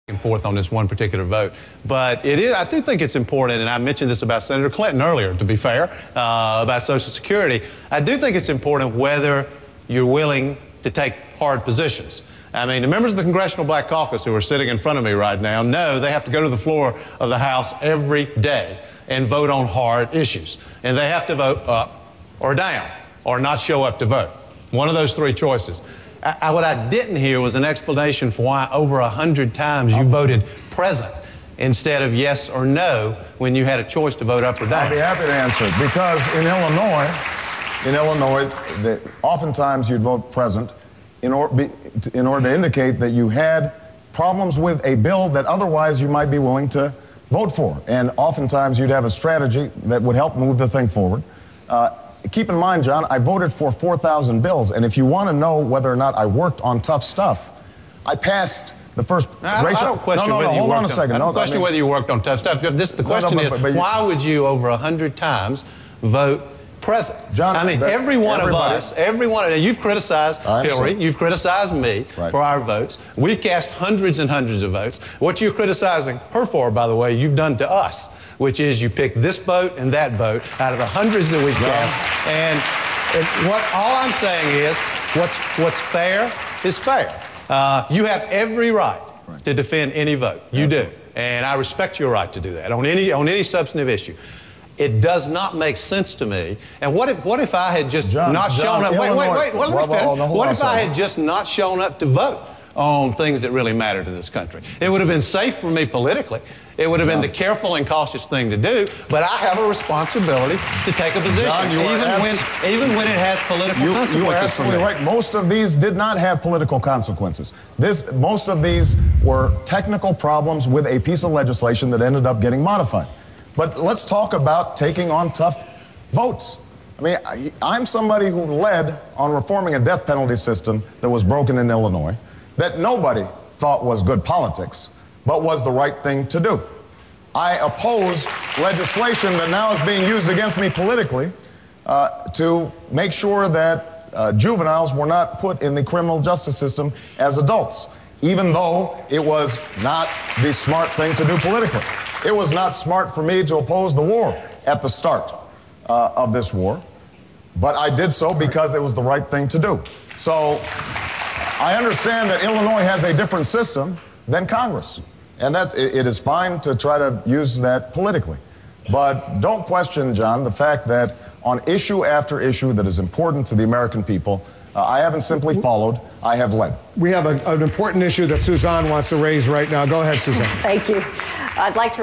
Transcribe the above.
And forth on this one particular vote, but I do think it's important, and I mentioned this about Senator Clinton earlier, to be fair, about Social Security. I do think it's important whether you're willing to take hard positions. I mean, the members of the Congressional Black Caucus who are sitting in front of me right now know they have to go to the floor of the House every day and vote on hard issues. And they have to vote up or down or not show up to vote. One of those three choices. What I didn't hear was an explanation for why over 100 times you voted present instead of yes or no when you had a choice to vote up or down. I'll be happy to answer it, because in Illinois, oftentimes you'd vote present in order to indicate that you had problems with a bill that otherwise you might be willing to vote for. And oftentimes you'd have a strategy that would help move the thing forward. Keep in mind, John, I voted for 4,000 bills, and if you want to know whether or not I worked on tough stuff, I passed the first racial... I don't question whether you worked on... I don't question whether you worked on tough stuff. The question is, why would you over 100 times vote present? John, I mean, every one of us, you've criticized Hillary, you've criticized me for our votes. We've cast hundreds and hundreds of votes. What you're criticizing her for, by the way, you've done to us, which is you pick this vote and that vote out of the hundreds that we've cast. And all I'm saying is, what's fair is fair. You have every right to defend any vote. You do. And I respect your right to do that on any substantive issue. It does not make sense to me. And what if I had just not shown up? Wait, let me finish. What if I had just not shown up to vote on things that really matter to this country? It would have been safe for me politically. It would have been the careful and cautious thing to do, but I have a responsibility to take a position, even when it has political consequences. You are absolutely right. Most of these did not have political consequences. Most of these were technical problems with a piece of legislation that ended up getting modified. But let's talk about taking on tough votes. I mean, I'm somebody who led on reforming a death penalty system that was broken in Illinois, that nobody thought was good politics, but was the right thing to do. I opposed legislation that now is being used against me politically to make sure that juveniles were not put in the criminal justice system as adults, even though it was not the smart thing to do politically. It was not smart for me to oppose the war at the start of this war, but I did so because it was the right thing to do. So I understand that Illinois has a different system than Congress, and that it is fine to try to use that politically. But don't question, John, the fact that on issue after issue that is important to the American people, I haven't simply followed, I have led. We have an important issue that Suzanne wants to raise right now. Go ahead, Suzanne. Thank you. I'd like to